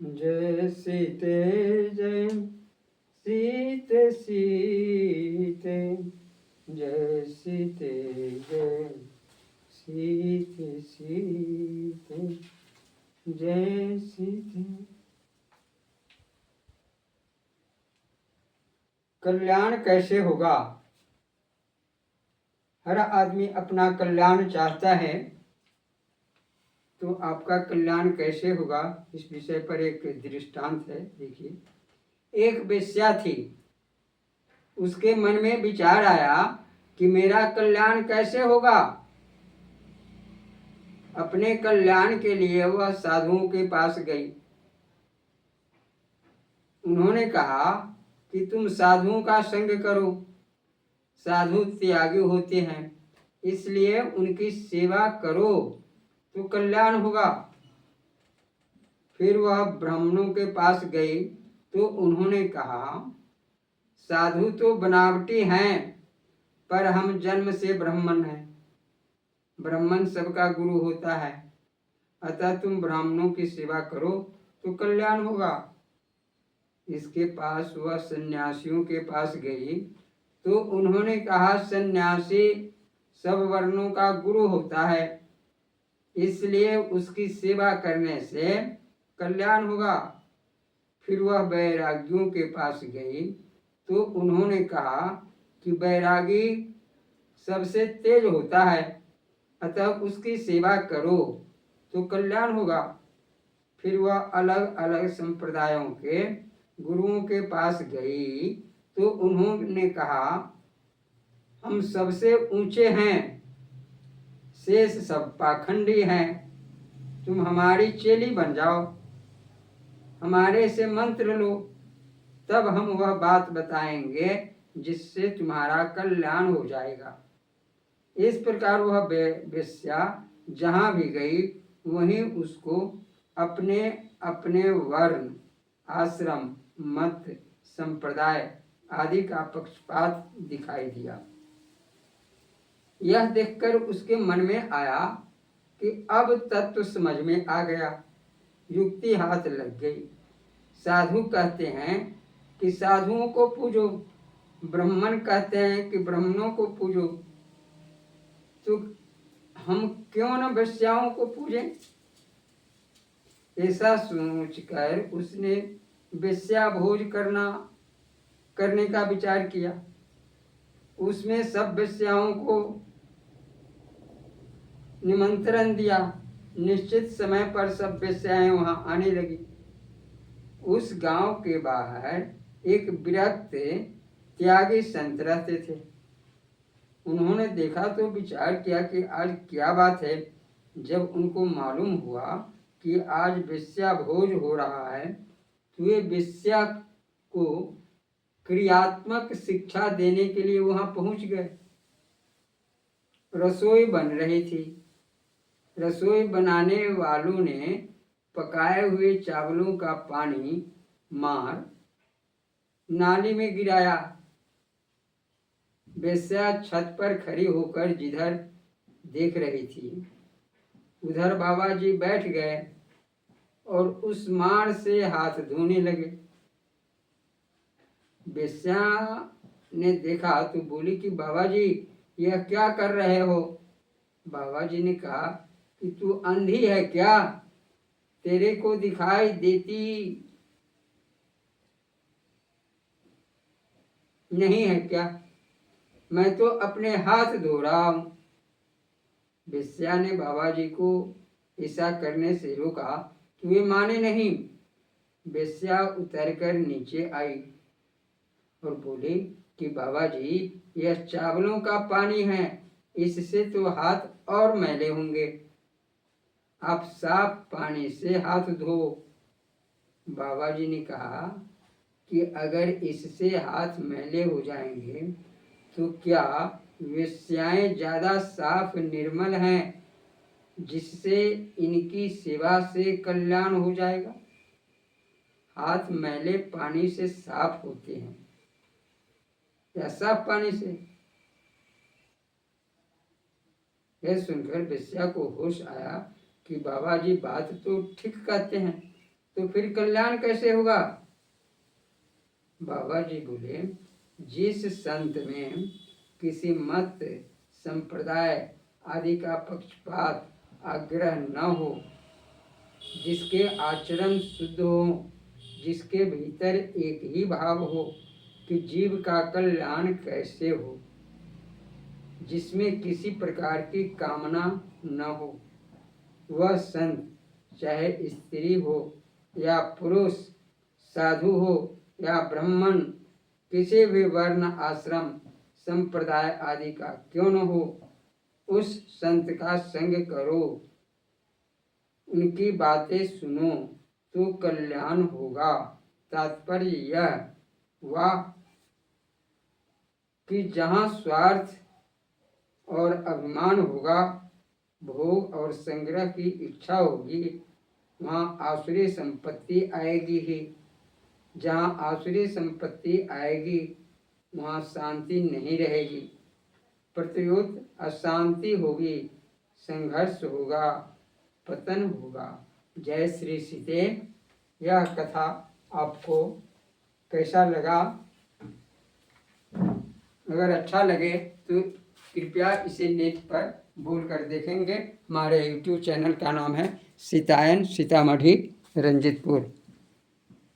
जय सीते जय सीते सीते, जय सीते जय सीते सीते, जय सीते। कल्याण कैसे होगा? हर आदमी अपना कल्याण चाहता है, तो आपका कल्याण कैसे होगा इस विषय पर एक दृष्टांत है। देखिए, एक वेश्या थी, उसके मन में विचार आया कि मेरा कल्याण कैसे होगा। अपने कल्याण के लिए वह साधुओं के पास गई। उन्होंने कहा कि तुम साधुओं का संग करो, साधु त्यागी होते हैं, इसलिए उनकी सेवा करो तो कल्याण होगा। फिर वह ब्राह्मणों के पास गई तो उन्होंने कहा, साधु तो बनावटी हैं, पर हम जन्म से ब्राह्मण हैं। ब्राह्मण सबका गुरु होता है, अतः तुम ब्राह्मणों की सेवा करो तो कल्याण होगा। इसके पास वह सन्यासियों के पास गई तो उन्होंने कहा, सन्यासी सब वर्णों का गुरु होता है, इसलिए उसकी सेवा करने से कल्याण होगा। फिर वह वैरागियों के पास गई तो उन्होंने कहा कि वैरागी सबसे तेज होता है, अतः उसकी सेवा करो तो कल्याण होगा। फिर वह अलग अलग संप्रदायों के गुरुओं के पास गई तो उन्होंने कहा, हम सबसे ऊंचे हैं, शेष सब पाखंडी हैं, तुम हमारी चेली बन जाओ, हमारे से मंत्र लो, तब हम वह बात बताएंगे जिससे तुम्हारा कल्याण हो जाएगा। इस प्रकार वह वेश्या जहाँ भी गई वहीं उसको अपने अपने वर्ण, आश्रम, मत, संप्रदाय आदि का पक्षपात दिखाई दिया। यह देखकर उसके मन में आया कि अब तत्व समझ में आ गया, युक्ति हाथ लग गई। साधु कहते हैं कि साधुओं को पूजो, ब्राह्मण कहते हैं कि ब्राह्मणों को पूजो, तो हम क्यों न वेश्याओं को पूजें? ऐसा सोचकर उसने वेश्या भोज करने का विचार किया। उसमें सब वेश्याओं को निमंत्रण दिया। निश्चित समय पर सब वेश्याएं वहां आने लगी। उस गांव के बाहर एक विरक्त त्यागी संत रहते थे। उन्होंने देखा तो विचार किया कि आज क्या बात है। जब उनको मालूम हुआ कि आज वेश्या भोज हो रहा है तो वे वेश्या को क्रियात्मक शिक्षा देने के लिए वहां पहुंच गए। रसोई बन रही थी। रसोई बनाने वालों ने पकाए हुए चावलों का पानी मार नाली में गिराया। वेश्या छत पर खड़ी होकर जिधर देख रही थी उधर बाबा जी बैठ गए और उस मार से हाथ धोने लगे। वेश्या ने देखा तो बोली कि बाबा जी यह क्या कर रहे हो? बाबा जी ने कहा कि तू अंधी है क्या? तेरे को दिखाई देती नहीं है क्या? मैं तो अपने हाथ धो रहा हूं। वेश्या ने बाबा जी को ऐसा करने से रोका तो वे माने नहीं। वेश्या उतरकर नीचे आई और बोली कि बाबा जी यह चावलों का पानी है, इससे तो हाथ और मैले होंगे, आप साफ पानी से हाथ धो। बाबा जी ने कहा कि अगर इससे हाथ मैले हो जाएंगे तो क्या वेश्याएं ज्यादा साफ निर्मल हैं जिससे इनकी सेवा से कल्याण हो जाएगा? हाथ मैले पानी से साफ होते हैं या साफ पानी से? यह सुनकर वेश्या को होश आया कि बाबा जी बात तो ठीक कहते हैं, तो फिर कल्याण कैसे होगा? बाबा जी बोले, जिस संत में किसी मत संप्रदाय आदि का पक्षपात आग्रह न हो, जिसके आचरण शुद्ध हो, जिसके भीतर एक ही भाव हो कि जीव का कल्याण कैसे हो, जिसमें किसी प्रकार की कामना न हो, वह संत चाहे स्त्री हो या पुरुष, साधु हो या ब्राह्मण, किसी भी वर्ण आश्रम संप्रदाय आदि का क्यों न हो, उस संत का संग करो, उनकी बातें सुनो तो कल्याण होगा। तात्पर्य यह हुआ कि जहाँ स्वार्थ और अभिमान होगा, भोग और संग्रह की इच्छा होगी, वहाँ आसुरी संपत्ति आएगी ही। जहाँ आसुरी संपत्ति आएगी, वहाँ शांति नहीं रहेगी, प्रत्युत अशांति होगी, संघर्ष होगा, पतन होगा। जय श्री सीते। यह कथा आपको कैसा लगा? अगर अच्छा लगे तो कृपया इसे नेट पर बोल कर देखेंगे। हमारे YouTube चैनल का नाम है सीतायन सीतामढ़ी रंजितपुर।